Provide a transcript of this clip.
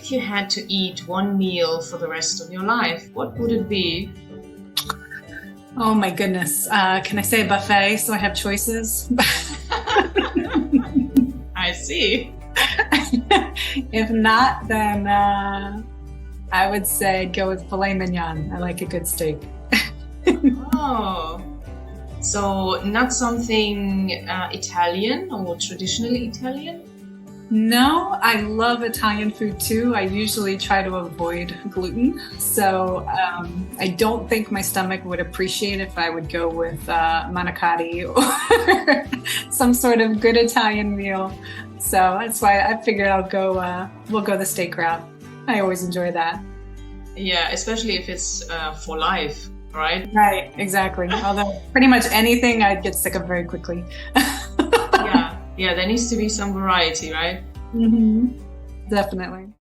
if you had to eat one meal for the rest of your life, what would it be? Oh my goodness. Can I say a buffet so I have choices? I see. If not, then I would say go with filet mignon. I like a good steak. Oh, so not something Italian or traditionally Italian? No, I love Italian food too. I usually try to avoid gluten. So I don't think my stomach would appreciate if I would go with manicotti or some sort of good Italian meal. So that's why I figured we'll go the steak route. I always enjoy that. Yeah, especially if it's for life, right? Right, exactly. Although pretty much anything I'd get sick of very quickly. Yeah, there needs to be some variety, right? Mm-hmm. Definitely.